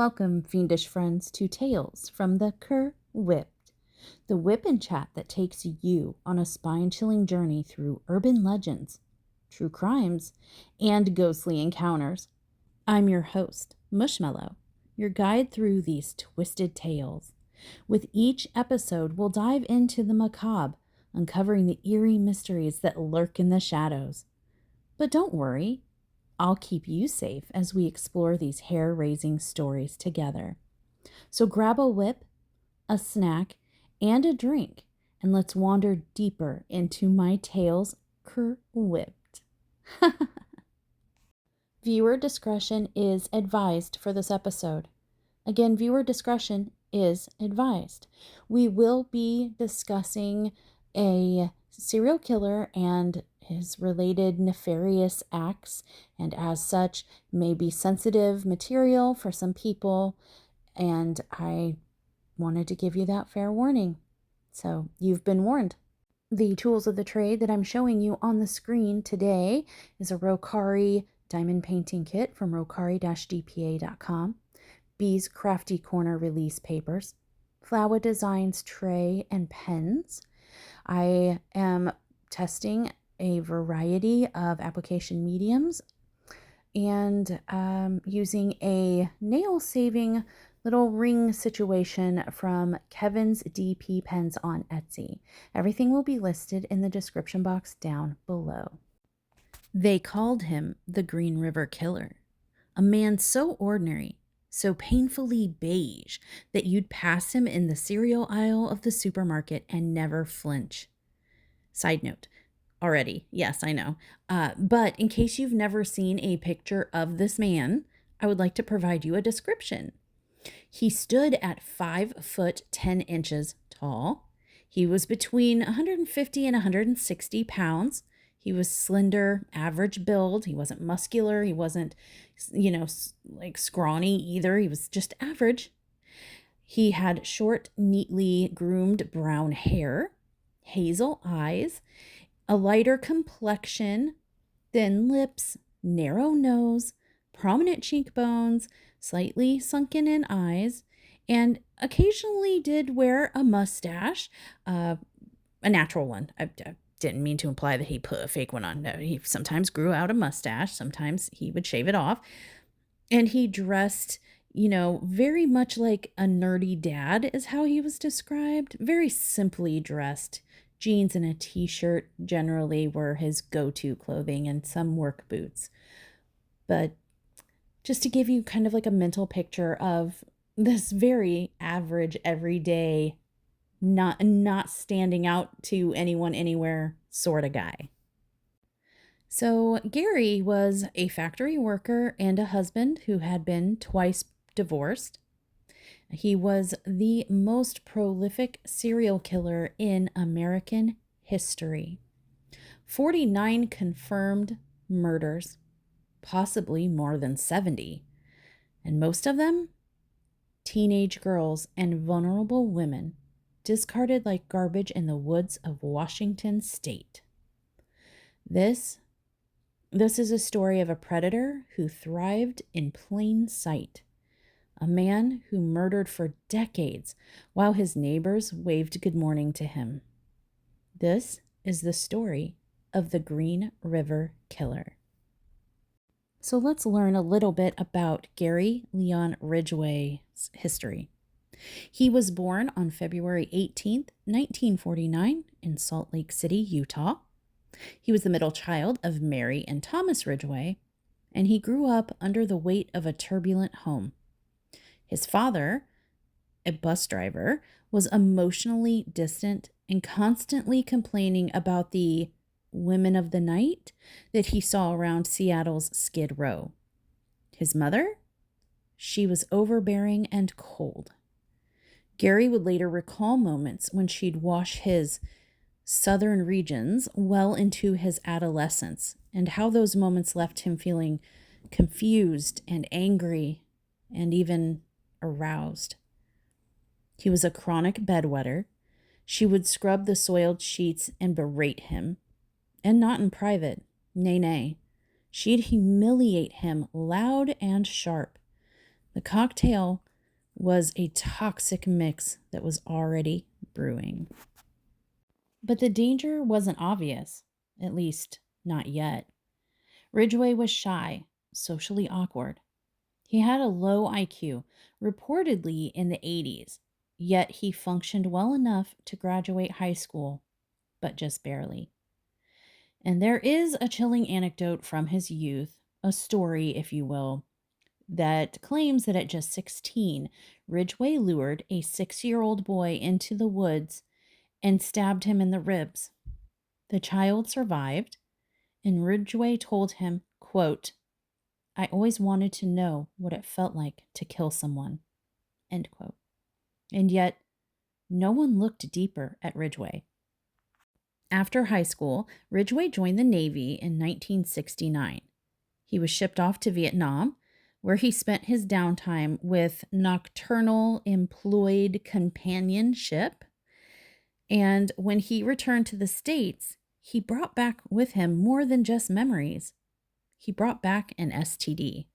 Welcome, fiendish friends, to Tales from the Cr'wip't, the whip and chat that takes you on a spine-chilling journey through urban legends, true crimes, and ghostly encounters. I'm your host, Mushmallow, your guide through these twisted tales. With each episode, we'll dive into the macabre, uncovering the eerie mysteries that lurk in the shadows. But don't worry, I'll keep you safe as we explore these hair-raising stories together. So grab a whip, a snack, and a drink, and let's wander deeper into my Tales Cr'wip't. Viewer discretion is advised for this episode. Again, viewer discretion is advised. We will be discussing a serial killer and his related nefarious acts, and as such may be sensitive material for some people, and I wanted to give you that fair warning. So you've been warned. The tools of the trade that I'm showing you on the screen today is a Rokari diamond painting kit from rokari-dpa.com, B's Crafty Corner release papers, Flower Designs tray and pens. I am testing a variety of application mediums and using a nail-saving little ring situation from Kevin's DP Pens on Etsy. Everything will be listed in the description box down below. They called him the Green River Killer, a man so ordinary, so painfully beige that you'd pass him in the cereal aisle of the supermarket and never flinch. Side note, already, yes, I know. But in case you've never seen a picture of this man, I would like to provide you a description. He stood at 5 foot 10 inches tall. He was between 150 and 160 pounds. He was slender, average build. He wasn't muscular. He wasn't, like scrawny either. He was just average. He had short, neatly groomed brown hair, hazel eyes, a lighter complexion, thin lips, narrow nose, prominent cheekbones, slightly sunken in eyes, and occasionally did wear a mustache, a natural one. I didn't mean to imply that he put a fake one on. No, he sometimes grew out a mustache. Sometimes he would shave it off. And he dressed, very much like a nerdy dad is how he was described. Very simply dressed. Jeans and a t-shirt generally were his go-to clothing, and some work boots. But just to give you kind of like a mental picture of this very average, everyday, not standing out to anyone anywhere sort of guy. So Gary was a factory worker and a husband who had been twice divorced. He was the most prolific serial killer in American history. 49 confirmed murders, possibly more than 70, and most of them teenage girls and vulnerable women discarded like garbage in the woods of Washington state. This is a story of a predator who thrived in plain sight. A man who murdered for decades while his neighbors waved good morning to him. This is the story of the Green River Killer. So let's learn a little bit about Gary Leon Ridgway's history. He was born on February 18th, 1949 in Salt Lake City, Utah. He was the middle child of Mary and Thomas Ridgway, and he grew up under the weight of a turbulent home. His father, a bus driver, was emotionally distant and constantly complaining about the women of the night that he saw around Seattle's Skid Row. His mother, she was overbearing and cold. Gary would later recall moments when she'd wash his southern regions well into his adolescence, and how those moments left him feeling confused and angry and even aroused. He was a chronic bedwetter. She would scrub the soiled sheets and berate him, and not in private. Nay. She'd humiliate him loud and sharp, The cocktail was a toxic mix that was already brewing. But the danger wasn't obvious, at least not yet. Ridgway was shy, socially awkward. He had a low IQ, reportedly in the 80s, yet he functioned well enough to graduate high school, but just barely. And there is a chilling anecdote from his youth, a story, if you will, that claims that at just 16, Ridgway lured a 6-year-old boy into the woods and stabbed him in the ribs. The child survived, and Ridgway told him, quote, "I always wanted to know what it felt like to kill someone," end quote. And yet, no one looked deeper at Ridgway. After high school, Ridgway joined the Navy in 1969. He was shipped off to Vietnam, where he spent his downtime with nocturnal employed companionship. And when he returned to the States, he brought back with him more than just memories. He brought back an STD.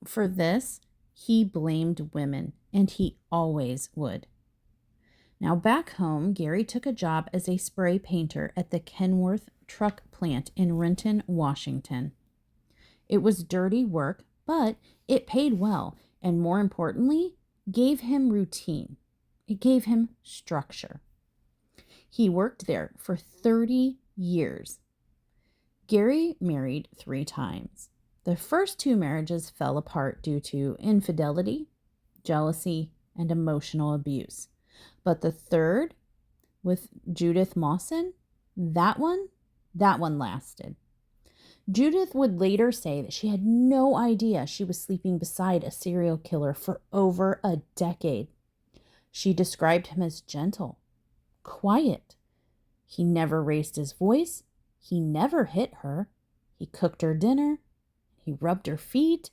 For this, he blamed women, and he always would. Now, back home, Gary took a job as a spray painter at the Kenworth truck plant in Renton, Washington. It was dirty work, but it paid well, and more importantly, gave him routine. It gave him structure. He worked there for 30 years. Gary married 3 times. The first 2 marriages fell apart due to infidelity, jealousy, and emotional abuse. But the third, with Judith Mawson, that one lasted. Judith would later say that she had no idea she was sleeping beside a serial killer for over a decade. She described him as gentle, quiet. He never raised his voice. He never hit her. He cooked her dinner. He rubbed her feet.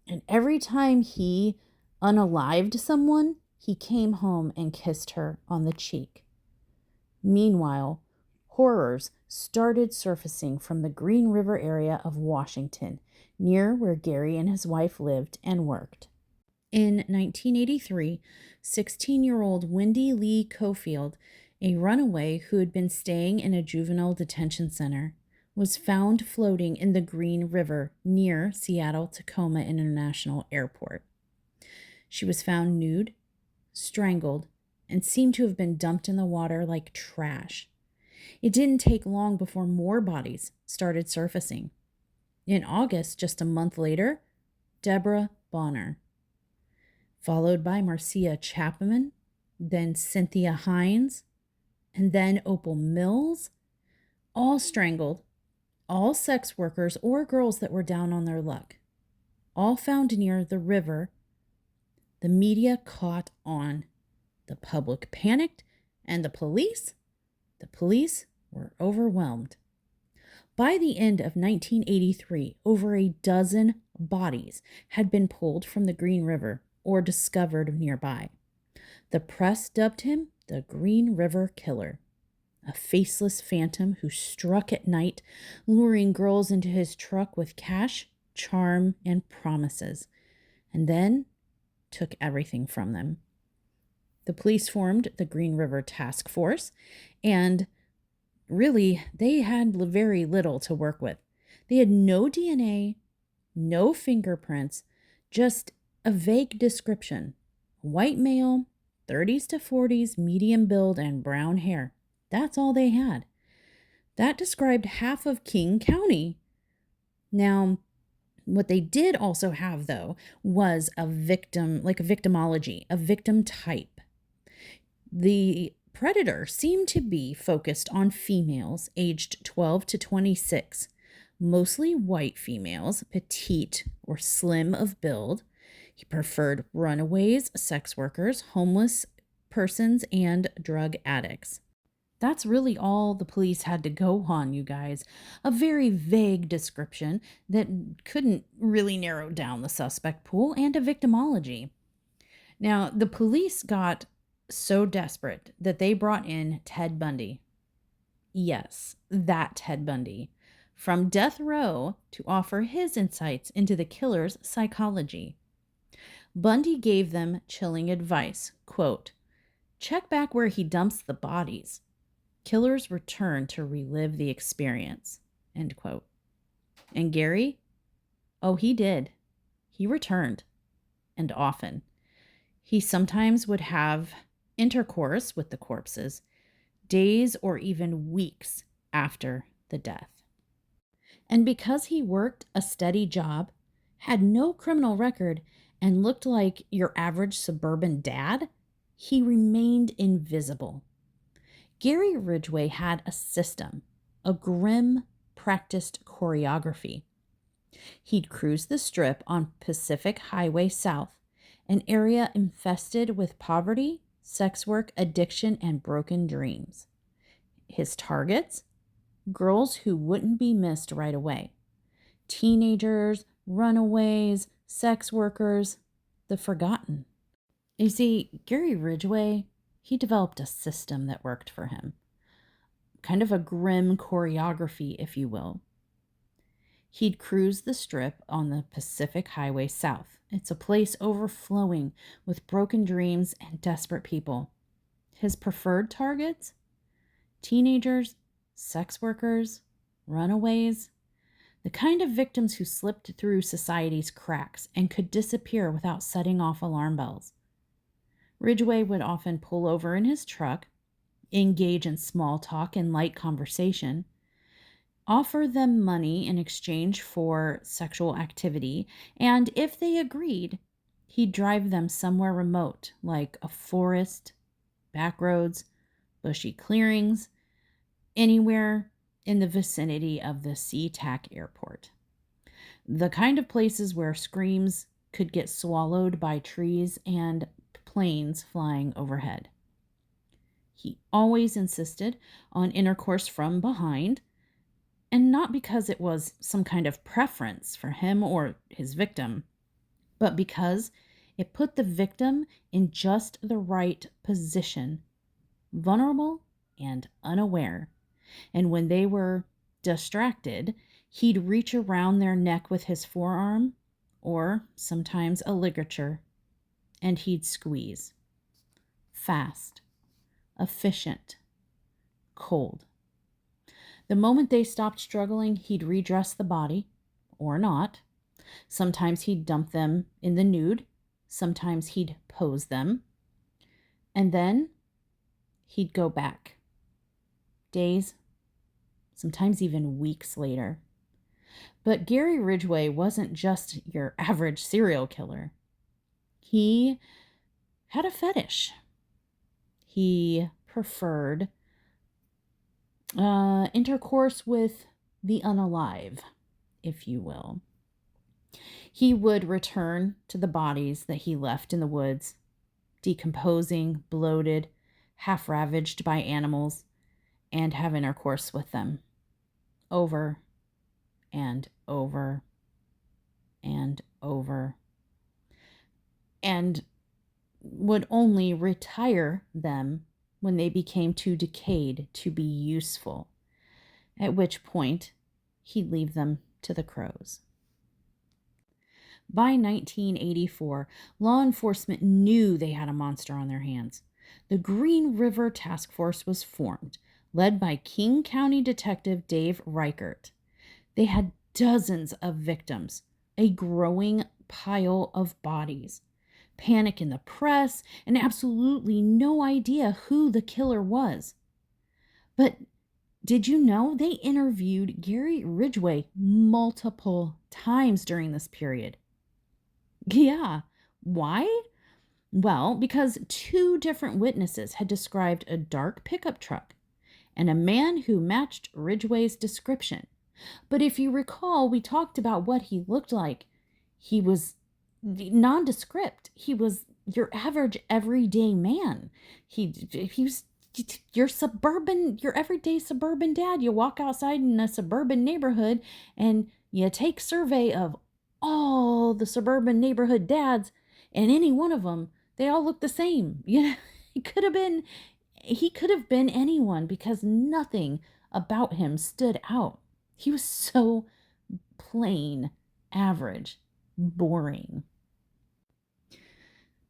And every time he unalived someone, he came home and kissed her on the cheek. Meanwhile, horrors started surfacing from the Green River area of Washington, near where Gary and his wife lived and worked. In 1983, 16-year-old Wendy Lee Cofield, a runaway who had been staying in a juvenile detention center, was found floating in the Green River near Seattle-Tacoma International Airport. She was found nude, strangled, and seemed to have been dumped in the water like trash. It didn't take long before more bodies started surfacing. In August, just a month later, Deborah Bonner, followed by Marcia Chapman, then Cynthia Hines, and then Opal Mills, all strangled, all sex workers or girls that were down on their luck, all found near the river. The media caught on. The public panicked, and the police were overwhelmed. By the end of 1983, over a dozen bodies had been pulled from the Green River or discovered nearby. The press dubbed him the Green River Killer, a faceless phantom who struck at night, luring girls into his truck with cash, charm, and promises, and then took everything from them. The police formed the Green River Task Force, and really, they had very little to work with. They had no DNA, no fingerprints, just a vague description. White male, 30s to 40s, medium build, and brown hair. That's all they had. That described half of King County. Now, what they did also have, though, was a victim, like a victimology, a victim type. The predator seemed to be focused on females aged 12 to 26, mostly white females, petite or slim of build. He preferred runaways, sex workers, homeless persons, and drug addicts. That's really all the police had to go on, you guys. A very vague description that couldn't really narrow down the suspect pool, and a victimology. Now, the police got so desperate that they brought in Ted Bundy. Yes, that Ted Bundy. From death row to offer his insights into the killer's psychology. Bundy gave them chilling advice, quote, "Check back where he dumps the bodies. Killers return to relive the experience," end quote. And Gary? Oh, he did. He returned, and often. He sometimes would have intercourse with the corpses days or even weeks after the death. And because he worked a steady job, had no criminal record, and looked like your average suburban dad, he remained invisible. Gary Ridgway had a system, a grim, practiced choreography. He'd cruise the strip on Pacific Highway South, an area infested with poverty, sex work, addiction, and broken dreams. His targets? Girls who wouldn't be missed right away. Teenagers, runaways, sex workers, the forgotten. You see, Gary Ridgway, he developed a system that worked for him. Kind of a grim choreography, if you will. He'd cruise the strip on the Pacific Highway South. It's a place overflowing with broken dreams and desperate people. His preferred targets? Teenagers, sex workers, runaways, the kind of victims who slipped through society's cracks and could disappear without setting off alarm bells. Ridgway would often pull over in his truck, engage in small talk and light conversation, offer them money in exchange for sexual activity, and if they agreed, he'd drive them somewhere remote, like a forest, back roads, bushy clearings, anywhere in the vicinity of the SeaTac airport. The kind of places where screams could get swallowed by trees and planes flying overhead. He always insisted on intercourse from behind, and not because it was some kind of preference for him or his victim, but because it put the victim in just the right position, vulnerable and unaware. And when they were distracted, he'd reach around their neck with his forearm, or sometimes a ligature, and he'd squeeze. Fast, efficient, cold. The moment they stopped struggling, he'd redress the body, or not. Sometimes he'd dump them in the nude. Sometimes he'd pose them. And then he'd go back. Days, sometimes even weeks later. But Gary Ridgway wasn't just your average serial killer. He had a fetish. He preferred intercourse with the unalive, if you will. He would return to the bodies that he left in the woods, decomposing, bloated, half ravaged by animals, and have intercourse with them over and over and over, and would only retire them when they became too decayed to be useful, at which point he'd leave them to the crows. By 1984, law enforcement knew they had a monster on their hands. The Green River Task Force was formed, led by King County Detective Dave Reichert. They had dozens of victims, a growing pile of bodies, panic in the press, and absolutely no idea who the killer was. But did you know they interviewed Gary Ridgway multiple times during this period? Yeah. Why? Well, because 2 different witnesses had described a dark pickup truck and a man who matched Ridgway's description. But if you recall, we talked about what he looked like. He was nondescript. He was your average everyday man. He was your everyday suburban dad. You walk outside in a suburban neighborhood and you take survey of all the suburban neighborhood dads, and any one of them, they all look the same. He could have been anyone because nothing about him stood out. He was so plain, average, boring.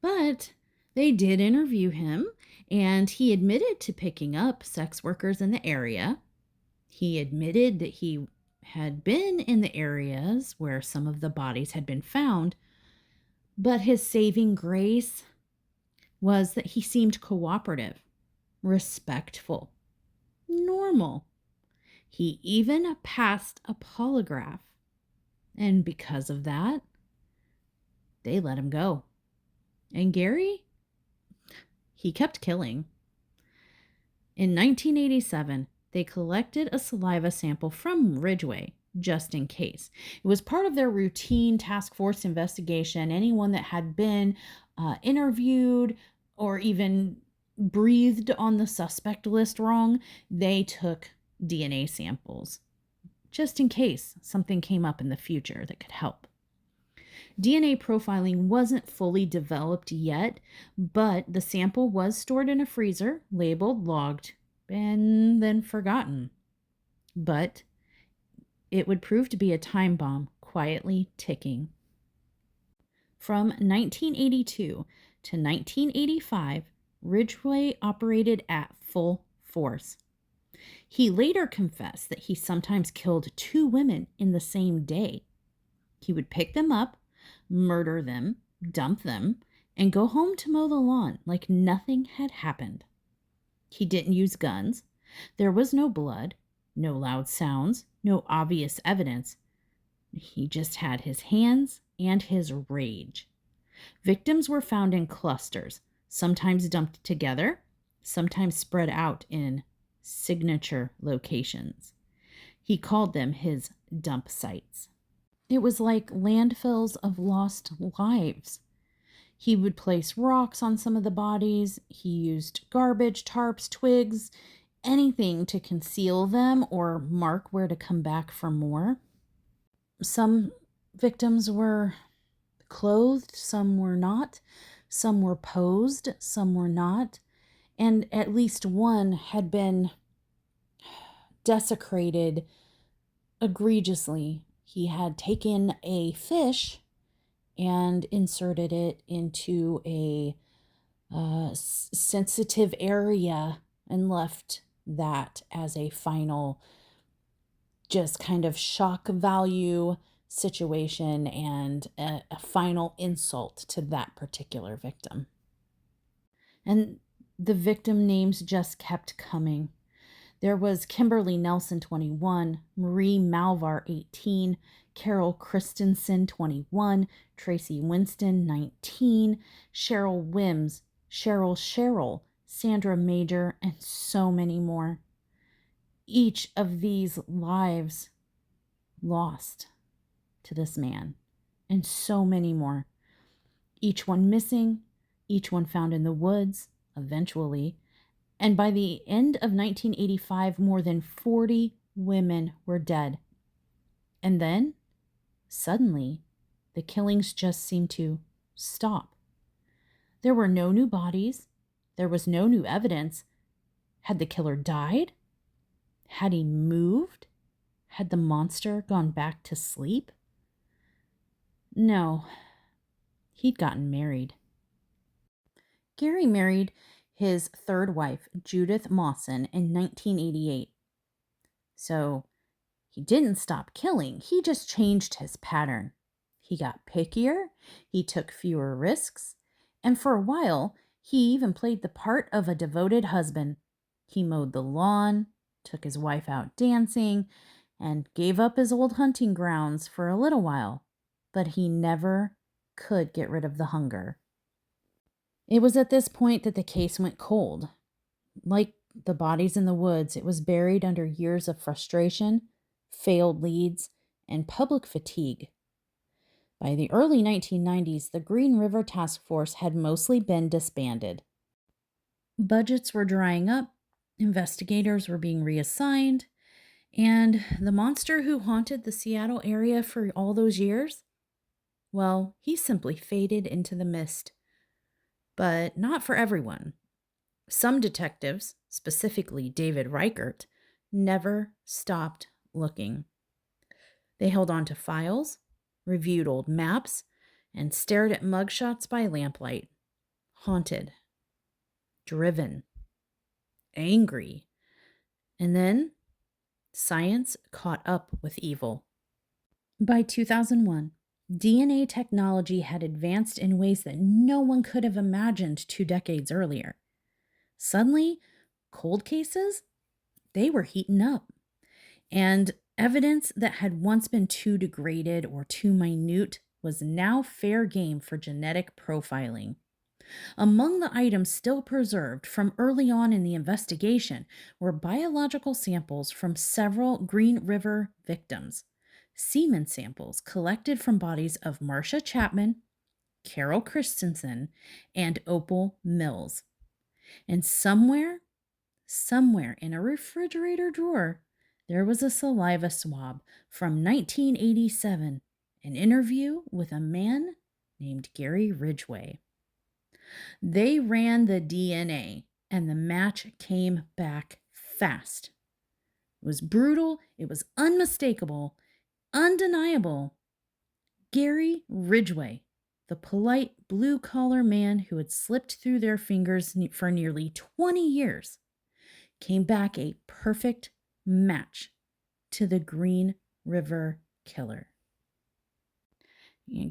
But they did interview him, and he admitted to picking up sex workers in the area. He admitted that he had been in the areas where some of the bodies had been found, but his saving grace was that he seemed cooperative, respectful, normal. He even passed a polygraph. And because of that, they let him go. And Gary, he kept killing. In 1987, they collected a saliva sample from Ridgway, just in case. It was part of their routine task force investigation. Anyone that had been interviewed or even breathed on the suspect list wrong, they took DNA samples, just in case something came up in the future that could help. DNA profiling wasn't fully developed yet, but the sample was stored in a freezer, labeled, logged, and then forgotten. But it would prove to be a time bomb quietly ticking. From 1982 to 1985, Ridgway operated at full force. He later confessed that he sometimes killed 2 women in the same day. He would pick them up, murder them, dump them, and go home to mow the lawn like nothing had happened. He didn't use guns. There was no blood, no loud sounds, no obvious evidence. He just had his hands and his rage. Victims were found in clusters, sometimes dumped together, sometimes spread out in signature locations. He called them his dump sites. It was like landfills of lost lives. He would place rocks on some of the bodies. He used garbage, tarps, twigs, anything to conceal them or mark where to come back for more. Some victims were clothed, some were not. Some were posed, some were not. And at least one had been desecrated egregiously. He had taken a fish and inserted it into a sensitive area and left that as a final, just kind of shock value situation and a final insult to that particular victim. And the victim names just kept coming. There was Kimberly Nelson, 21, Marie Malvar, 18, Carol Christensen, 21, Tracy Winston, 19, Cheryl Wims, Cheryl, Sandra Major, and so many more. Each of these lives lost to this man, and so many more. Each one missing, each one found in the woods, eventually. And by the end of 1985, more than 40 women were dead. And then, suddenly, the killings just seemed to stop. There were no new bodies. There was no new evidence. Had the killer died? Had he moved? Had the monster gone back to sleep? No, he'd gotten married. Gary married his third wife, Judith Mawson, in 1988. So he didn't stop killing, he just changed his pattern. He got pickier, he took fewer risks, and for a while, he even played the part of a devoted husband. He mowed the lawn, took his wife out dancing, and gave up his old hunting grounds for a little while, but he never could get rid of the hunger. It was at this point that the case went cold. Like the bodies in the woods, it was buried under years of frustration, failed leads, and public fatigue. By the early 1990s, the Green River Task Force had mostly been disbanded. Budgets were drying up, investigators were being reassigned, and the monster who haunted the Seattle area for all those years, well, he simply faded into the mist. But not for everyone. Some detectives, specifically David Reichert, never stopped looking. They held on to files, reviewed old maps, and stared at mugshots by lamplight. haunted, driven, angry, and then science caught up with evil. By 2001, DNA technology had advanced in ways that no one could have imagined 2 decades earlier. Suddenly, cold cases, they were heating up. And evidence that had once been too degraded or too minute was now fair game for genetic profiling. Among the items still preserved from early on in the investigation were biological samples from several Green River victims, semen samples collected from bodies of Marcia Chapman, Carol Christensen, and Opal Mills. And somewhere in a refrigerator drawer, there was a saliva swab from 1987, an interview with a man named Gary Ridgway. They ran the DNA, and the match came back fast. It was brutal, it was unmistakable, undeniable. Gary Ridgway, the polite blue-collar man who had slipped through their fingers for nearly 20 years, came back a perfect match to the Green River killer.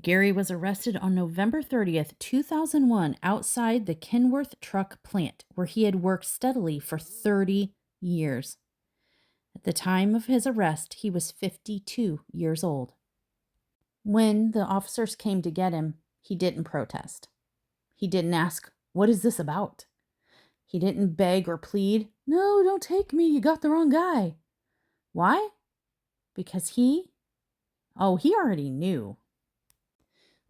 Gary was arrested on November 30th, 2001, outside the Kenworth truck plant, where he had worked steadily for 30 years. At the time of his arrest, he was 52 years old. When the officers came to get him, he didn't protest. He didn't ask, "What is this about?" He didn't beg or plead, "No, don't take me, you got the wrong guy." Why? Because he already knew.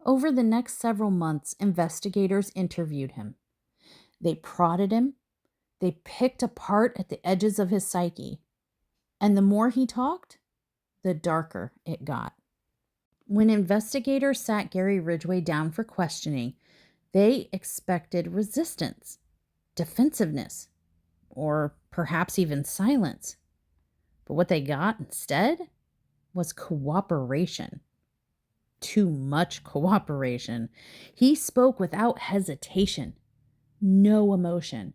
Over the next several months, investigators interviewed him. They prodded him. They picked apart at the edges of his psyche. And the more he talked, the darker it got. When investigators sat Gary Ridgway down for questioning, they expected resistance, defensiveness, or perhaps even silence. But what they got instead was cooperation. Too much cooperation. He spoke without hesitation, no emotion.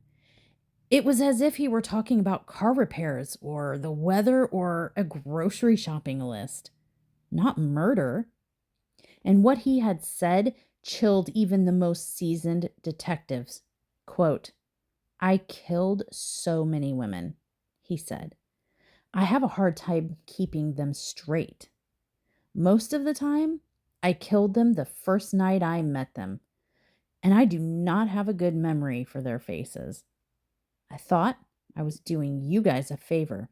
It was as if he were talking about car repairs or the weather or a grocery shopping list, not murder. And what he had said chilled even the most seasoned detectives. Quote, "I killed so many women," he said. "I have a hard time keeping them straight. Most of the time, I killed them the first night I met them, and I do not have a good memory for their faces. I thought I was doing you guys a favor,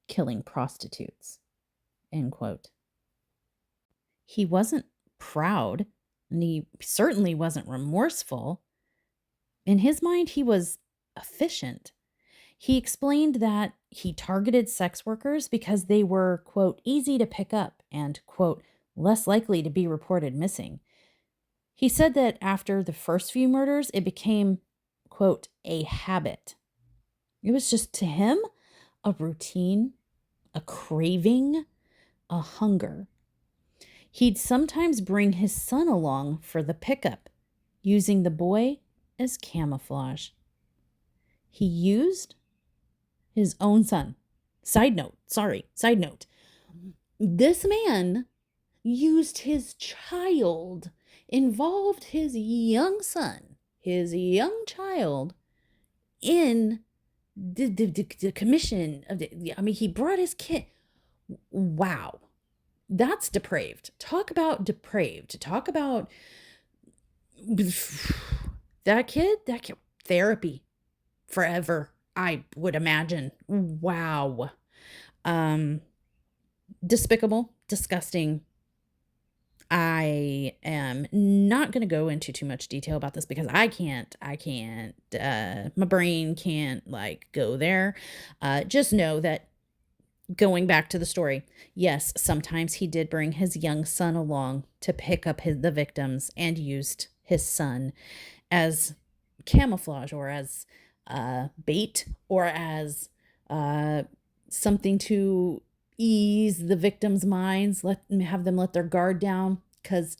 killing prostitutes." End quote. He wasn't proud, and he certainly wasn't remorseful. In his mind, he was efficient. He explained that he targeted sex workers because they were, quote, "easy to pick up" and, quote, "less likely to be reported missing." He said that after the first few murders, it became, quote, "a habit." It was just, to him, a routine, a craving, a hunger. He'd sometimes bring his son along for the pickup, using the boy as camouflage. He used his own son. Side note. This man used his child, involved his young son, his young child, in the commission of he brought his kid. Wow. That's depraved. Talk about depraved. Talk about that kid, therapy forever, I would imagine. Wow. Despicable, disgusting. I am not going to go into too much detail about this because I can't, my brain can't go there. Just know that, going back to the story, yes, sometimes he did bring his young son along to pick up the victims and used his son as camouflage or as bait or as something to ease the victims' minds, have them let their guard down, because,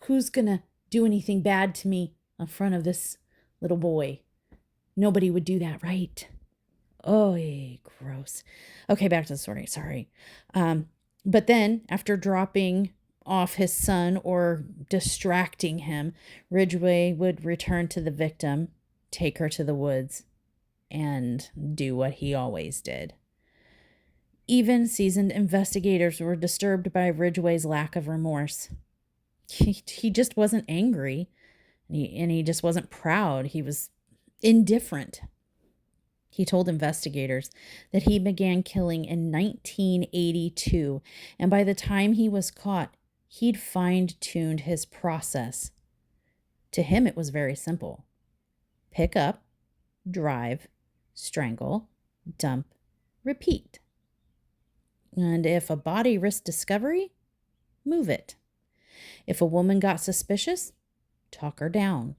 who's gonna do anything bad to me in front of this little boy. Nobody would do that, right? Oh, gross. Okay, back to the story. Sorry. But then, after dropping off his son or distracting him, Ridgway would return to the victim, take her to the woods, and do what he always did. Even seasoned investigators were disturbed by Ridgway's lack of remorse. He just wasn't angry, and he just wasn't proud. He was indifferent. He told investigators that he began killing in 1982, and by the time he was caught, he'd fine-tuned his process. To him, it was very simple. Pick up, drive, strangle, dump, repeat. And if a body risked discovery, move it. If a woman got suspicious, talk her down.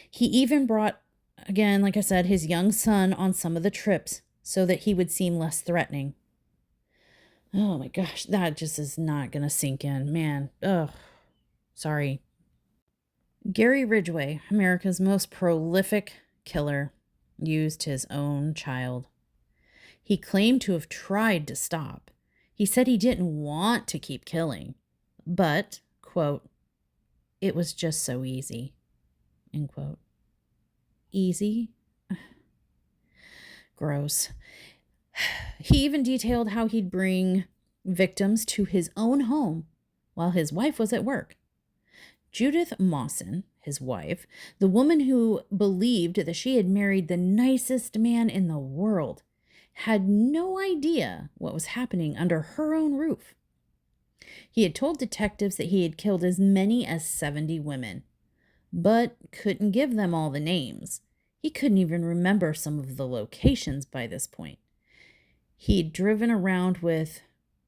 He even brought, again, like I said, his young son on some of the trips so that he would seem less threatening. Oh my gosh, that just is not going to sink in, man. Ugh, sorry. Gary Ridgway, America's most prolific killer, used his own child. He claimed to have tried to stop. He said he didn't want to keep killing, but, quote, it was just so easy, end quote. Easy? Gross. He even detailed how he'd bring victims to his own home while his wife was at work. Judith Mawson, his wife, the woman who believed that she had married the nicest man in the world, had no idea what was happening under her own roof. He had told detectives that he had killed as many as 70 women, but couldn't give them all the names. He couldn't even remember some of the locations by this point. He'd driven around with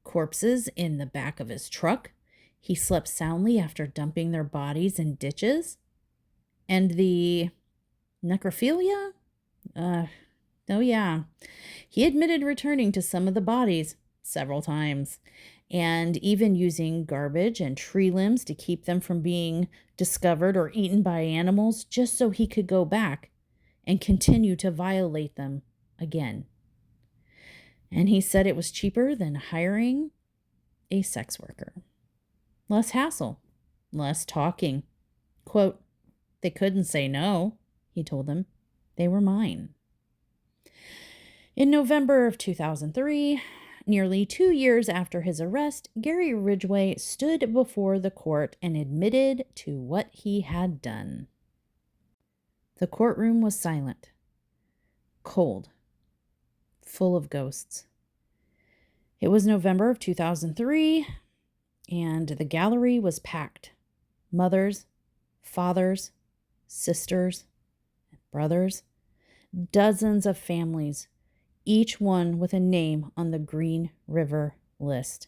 corpses in the back of his truck. He slept soundly after dumping their bodies in ditches. And the necrophilia? Oh yeah. He admitted returning to some of the bodies several times, and even using garbage and tree limbs to keep them from being discovered or eaten by animals, just so he could go back and continue to violate them again. And he said it was cheaper than hiring a sex worker. Less hassle, less talking. Quote, they couldn't say no, he told them. They were mine. In November of 2003, nearly 2 years after his arrest, Gary Ridgway stood before the court and admitted to what he had done. The courtroom was silent, cold, full of ghosts. It was November of 2003, and the gallery was packed. Mothers, fathers, sisters, brothers, dozens of families, each one with a name on the Green River list.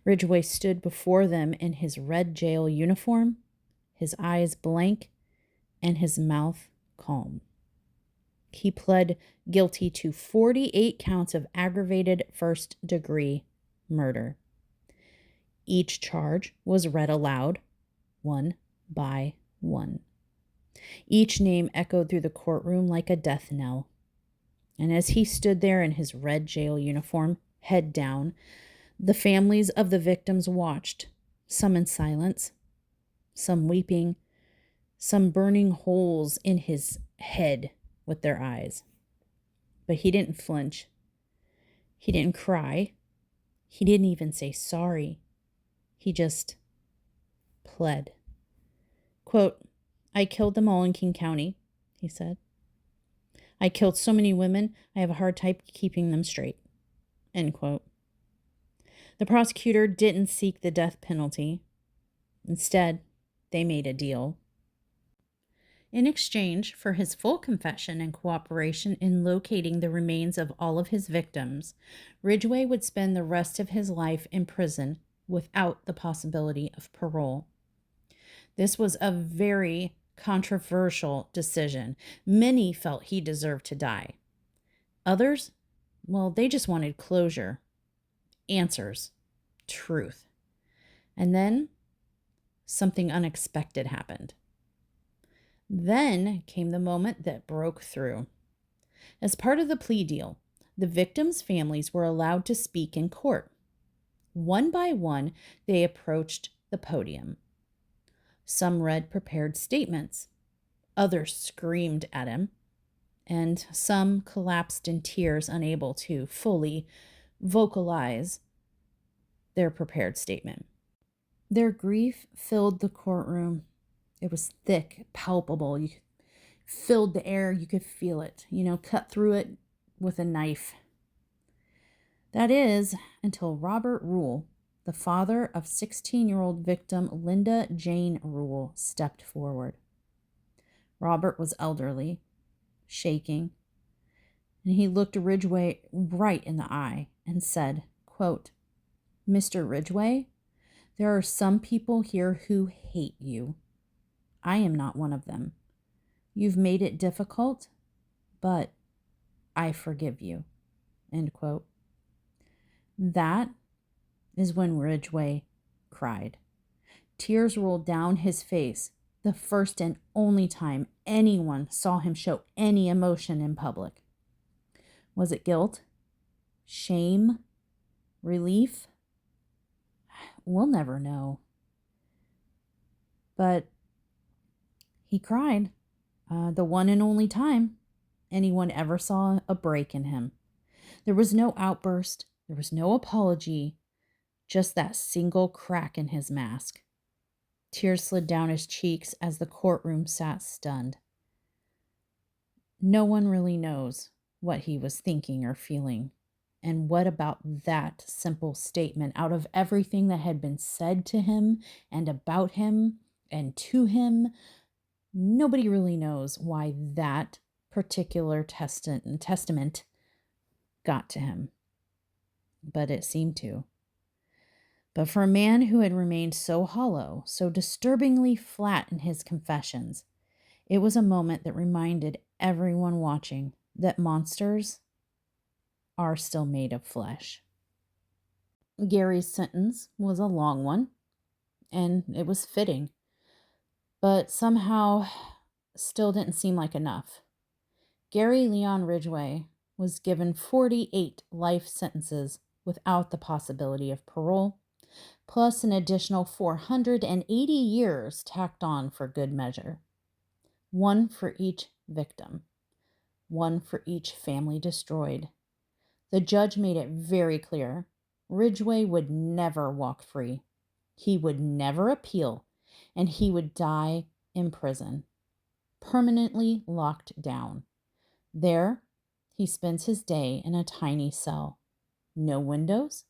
Ridgway stood before them in his red jail uniform, his eyes blank and his mouth calm. He pled guilty to 48 counts of aggravated first-degree murder. Each charge was read aloud, one by one. Each name echoed through the courtroom like a death knell. And as he stood there in his red jail uniform, head down, the families of the victims watched, some in silence, some weeping, some burning holes in his head with their eyes. But he didn't flinch. He didn't cry. He didn't even say sorry. He just pled. Quote, I killed them all in King County, he said. I killed so many women, I have a hard time keeping them straight. End quote. The prosecutor didn't seek the death penalty. Instead, they made a deal. In exchange for his full confession and cooperation in locating the remains of all of his victims, Ridgway would spend the rest of his life in prison without the possibility of parole. This was a very controversial decision. Many felt he deserved to die. Others, well, they just wanted closure, answers, truth. And then something unexpected happened. Then came the moment that broke through. As part of the plea deal, the victims' families were allowed to speak in court. One by one, they approached the podium. Some read prepared statements, others screamed at him, and some collapsed in tears, unable to fully vocalize their prepared statement. Their grief filled the courtroom. It was thick, palpable. You filled the air. You could feel it, cut through it with a knife. That is, until Robert Rule, the father of 16-year-old victim Linda Jane Rule, stepped forward. Robert was elderly, shaking, and he looked Ridgway right in the eye and said, quote, "Mr. Ridgway, there are some people here who hate you. I am not one of them. You've made it difficult, but I forgive you." End quote. That is when Ridgway cried. Tears rolled down his face, the first and only time anyone saw him show any emotion in public. Was it guilt? Shame? Relief? We'll never know. But he cried, the one and only time anyone ever saw a break in him. There was no outburst. There was no apology. Just that single crack in his mask. Tears slid down his cheeks as the courtroom sat stunned. No one really knows what he was thinking or feeling. And what about that simple statement out of everything that had been said to him and about him and to him? Nobody really knows why that particular testament got to him. But it seemed to. But for a man who had remained so hollow, so disturbingly flat in his confessions, it was a moment that reminded everyone watching that monsters are still made of flesh. Gary's sentence was a long one, and it was fitting, but somehow still didn't seem like enough. Gary Leon Ridgway was given 48 life sentences without the possibility of parole, plus an additional 480 years tacked on for good measure. One for each victim, one for each family destroyed. The judge made it very clear Ridgway would never walk free. He would never appeal, and he would die in prison, permanently locked down. There, he spends his day in a tiny cell. No windows,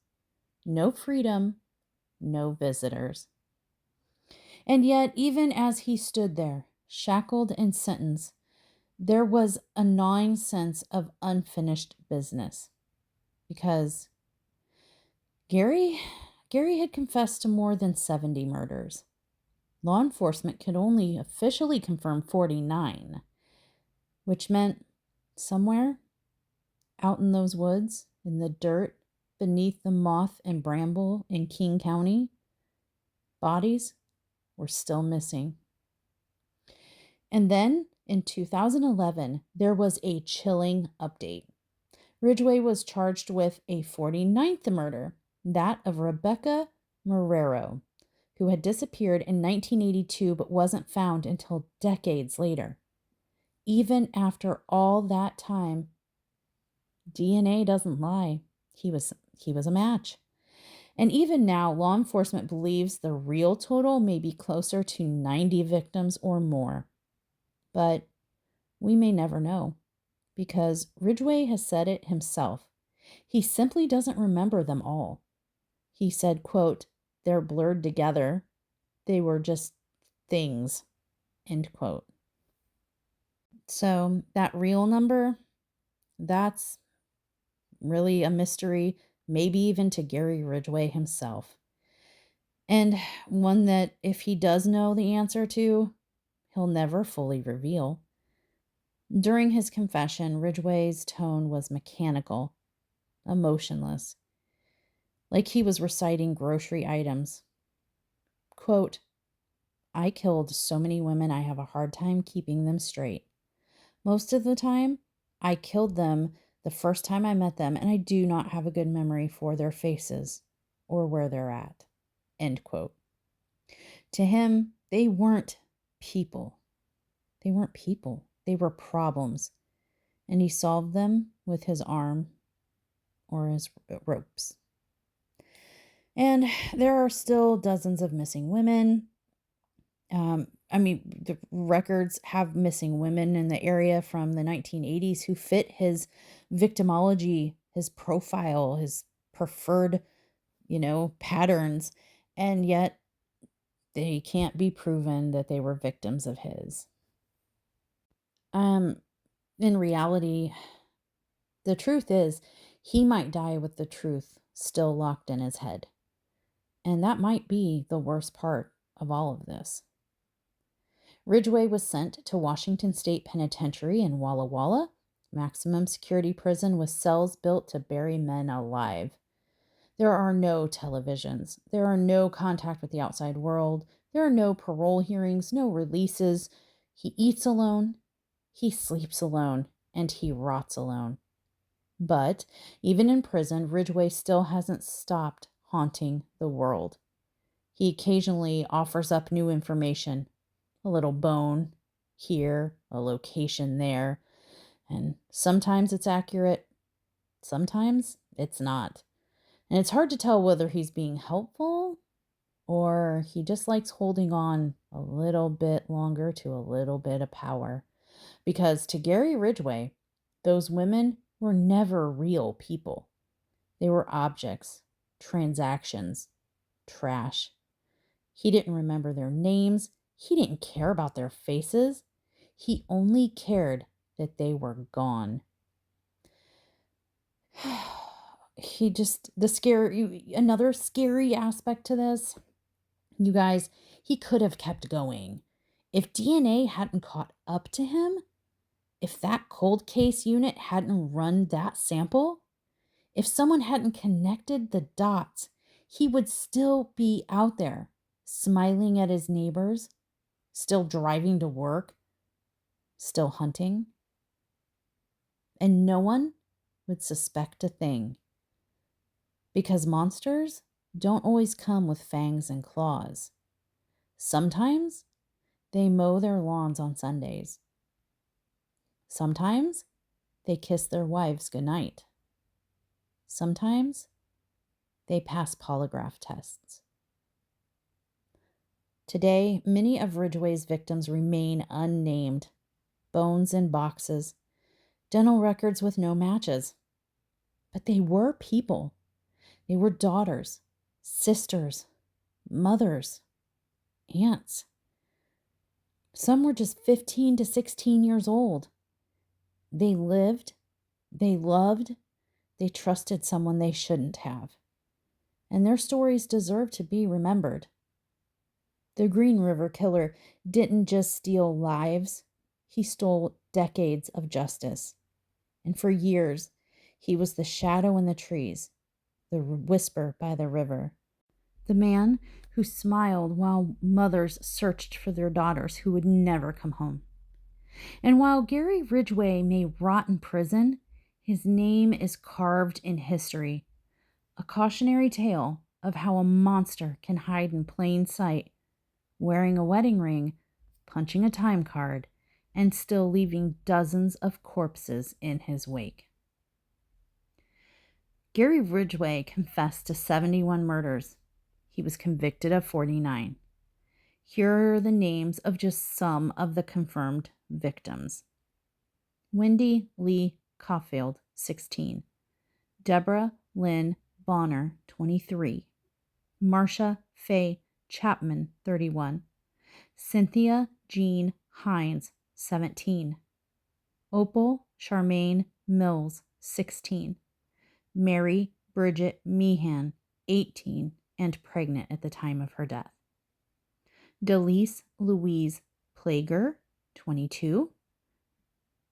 no freedom, no visitors. And yet, even as he stood there, shackled and sentenced, there was a gnawing sense of unfinished business. Because Gary had confessed to more than 70 murders. Law enforcement could only officially confirm 49, which meant somewhere out in those woods, in the dirt, beneath the moss and bramble in King County, bodies were still missing. And then in 2011, there was a chilling update. Ridgway was charged with a 49th murder, that of Rebecca Marrero, who had disappeared in 1982 but wasn't found until decades later. Even after all that time, DNA doesn't lie. He was a match. And even now, law enforcement believes the real total may be closer to 90 victims or more. But we may never know, because Ridgway has said it himself. He simply doesn't remember them all. He said, quote, "They're blurred together. They were just things," end quote. So that real number, that's really a mystery, maybe even to Gary Ridgway himself. And one that if he does know the answer to, he'll never fully reveal. During his confession, Ridgway's tone was mechanical, emotionless, like he was reciting grocery items. Quote, I killed so many women, I have a hard time keeping them straight. Most of the time, I killed them the first time I met them, and I do not have a good memory for their faces or where they're at." End quote. To him, they weren't people. They weren't people. They were problems. And he solved them with his arm or his ropes. And there are still dozens of missing women. The records have missing women in the area from the 1980s who fit his victimology, his profile, his preferred, patterns. And yet they can't be proven that they were victims of his. Um, in reality, the truth is, he might die with the truth still locked in his head. And that might be the worst part of all of this. Ridgway was sent to Washington State Penitentiary in Walla Walla, maximum security prison with cells built to bury men alive. There are no televisions. There are no contact with the outside world. There are no parole hearings, no releases. He eats alone, he sleeps alone, and he rots alone. But even in prison, Ridgway still hasn't stopped haunting the world. He occasionally offers up new information, a little bone here, a location there, and sometimes it's accurate, sometimes it's not. And it's hard to tell whether he's being helpful or he just likes holding on a little bit longer to a little bit of power. Because to Gary Ridgway, those women were never real people. They were objects, transactions, trash. He didn't remember their names. He didn't care about their faces. He only cared that they were gone. Another scary aspect to this, you guys, he could have kept going. If DNA hadn't caught up to him, if that cold case unit hadn't run that sample, if someone hadn't connected the dots, he would still be out there, smiling at his neighbors, still driving to work, still hunting. And no one would suspect a thing. Because monsters don't always come with fangs and claws. Sometimes they mow their lawns on Sundays. Sometimes they kiss their wives goodnight. Sometimes they pass polygraph tests. Today, many of Ridgway's victims remain unnamed. Bones in boxes, dental records with no matches. But they were people. They were daughters, sisters, mothers, aunts. Some were just 15 to 16 years old. They lived, they loved, they trusted someone they shouldn't have. And their stories deserve to be remembered. The Green River Killer didn't just steal lives, he stole decades of justice. And for years, he was the shadow in the trees, the whisper by the river, the man who smiled while mothers searched for their daughters who would never come home. And while Gary Ridgway may rot in prison, his name is carved in history, a cautionary tale of how a monster can hide in plain sight, wearing a wedding ring, punching a time card, and still leaving dozens of corpses in his wake. Gary Ridgway confessed to 71 murders. He was convicted of 49. Here are the names of just some of the confirmed victims. Wendy Lee Caulfield, 16. Deborah Lynn Bonner, 23. Marcia Faye Chapman, 31. Cynthia Jean Hines, 17. Opal Charmaine Mills, 16. Mary Bridget Meehan, 18, and pregnant at the time of her death. Delise Louise Plager, 22.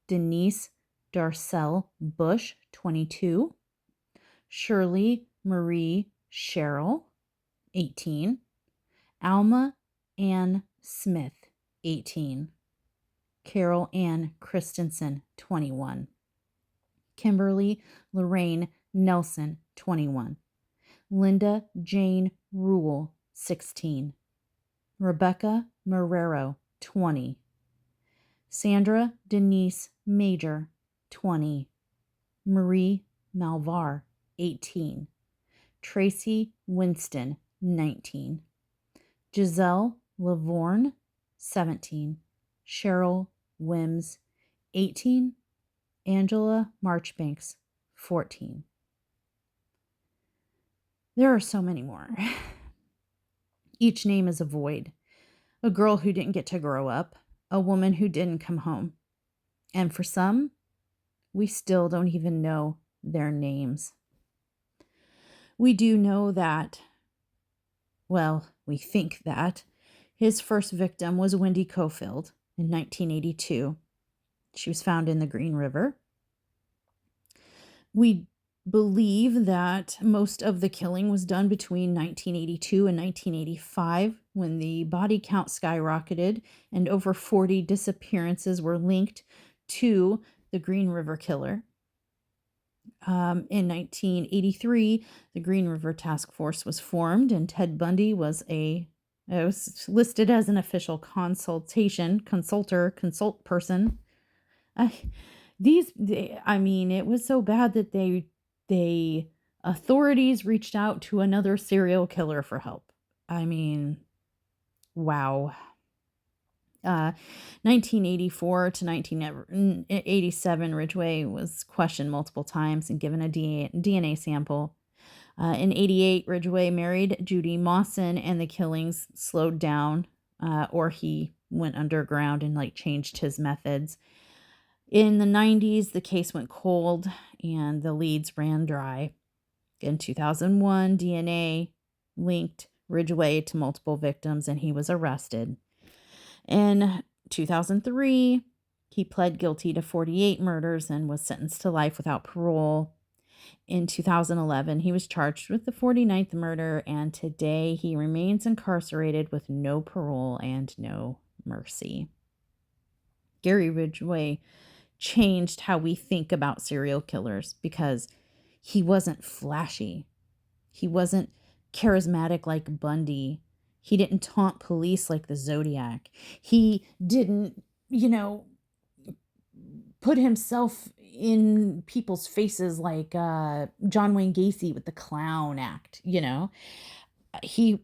Denise Darcel Bush, 22. Shirley Marie Sherrill, 18. Alma Ann Smith, 18. Carol Ann Christensen, 21. Kimberly Lorraine Nelson, 21. Linda Jane Rule, 16. Rebecca Marrero, 20. Sandra Denise Major, 20. Marie Malvar, 18. Tracy Winston, 19. Giselle Lavorne, 17. Cheryl Wims, 18. Angela Marchbanks, 14. There are so many more. Each name is a void. A girl who didn't get to grow up, a woman who didn't come home. And for some, we still don't even know their names. We do know that, well, we think that his first victim was Wendy Cofield in 1982. She was found in the Green River. We believe that most of the killing was done between 1982 and 1985 when the body count skyrocketed and over 40 disappearances were linked to the Green River killer. In 1983, the Green River Task Force was formed, and Ted Bundy was listed as an official consult person. It was so bad that they authorities reached out to another serial killer for help. Wow. 1984 to 1987, Ridgway was questioned multiple times and given a DNA sample. In 88, Ridgway married Judy Mawson, and the killings slowed down, or he went underground and changed his methods. In the 90s, the case went cold and the leads ran dry. In 2001, DNA linked Ridgway to multiple victims and he was arrested. In 2003, he pled guilty to 48 murders and was sentenced to life without parole. In 2011, he was charged with the 49th murder, and today he remains incarcerated with no parole and no mercy. Gary Ridgway changed how we think about serial killers because he wasn't flashy. He wasn't charismatic like Bundy. He didn't taunt police like the Zodiac. He didn't, put himself in people's faces like John Wayne Gacy with the clown act, He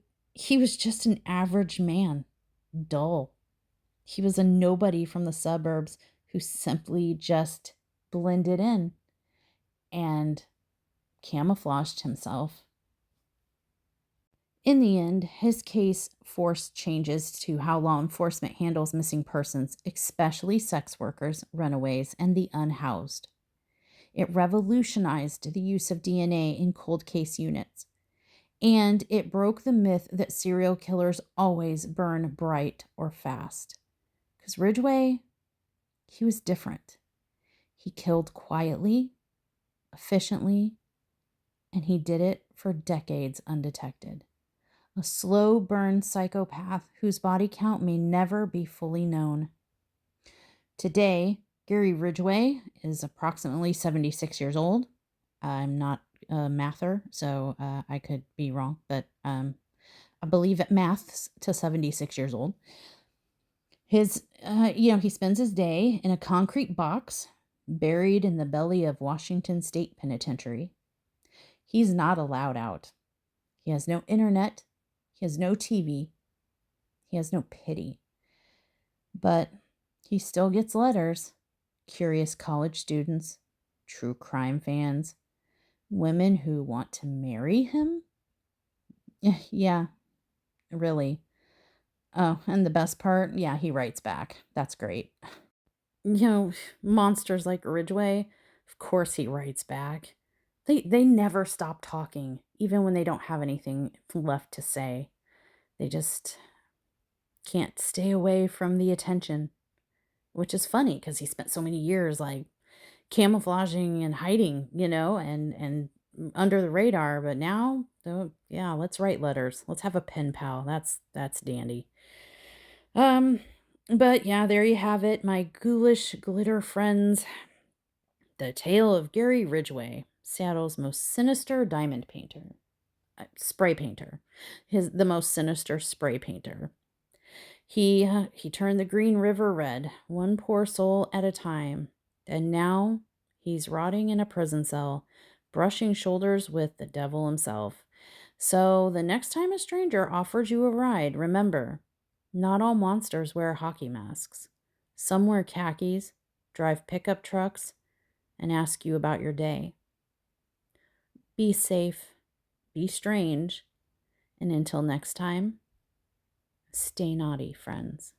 was just an average man, dull. He was a nobody from the suburbs who simply just blended in and camouflaged himself. In the end, his case forced changes to how law enforcement handles missing persons, especially sex workers, runaways, and the unhoused. It revolutionized the use of DNA in cold case units, and it broke the myth that serial killers always burn bright or fast. Because Ridgway, he was different. He killed quietly, efficiently, and he did it for decades undetected. A slow burn psychopath whose body count may never be fully known. Today, Gary Ridgway is approximately 76 years old. I'm not a mather, so I could be wrong, but I believe it maths to 76 years old. He spends his day in a concrete box buried in the belly of Washington State Penitentiary. He's not allowed out. He has no internet. He has no TV. He has no pity. But he still gets letters. Curious college students, true crime fans, women who want to marry him. Yeah, really. Oh, and the best part, yeah, he writes back. That's great. Monsters like Ridgway, of course he writes back. They never stop talking, even when they don't have anything left to say. They just can't stay away from the attention, which is funny because he spent so many years camouflaging and hiding, and under the radar. But now, yeah, let's write letters. Let's have a pen pal. That's dandy. Um, but yeah, there you have it, my ghoulish glitter friends. The tale of Gary Ridgway, Seattle's most sinister diamond painter. Spray painter. The most sinister spray painter. He turned the Green River red, one poor soul at a time. And now he's rotting in a prison cell, brushing shoulders with the devil himself. So the next time a stranger offers you a ride, remember, not all monsters wear hockey masks. Some wear khakis, drive pickup trucks, and ask you about your day. Be safe, be strange, and until next time, stay naughty, friends.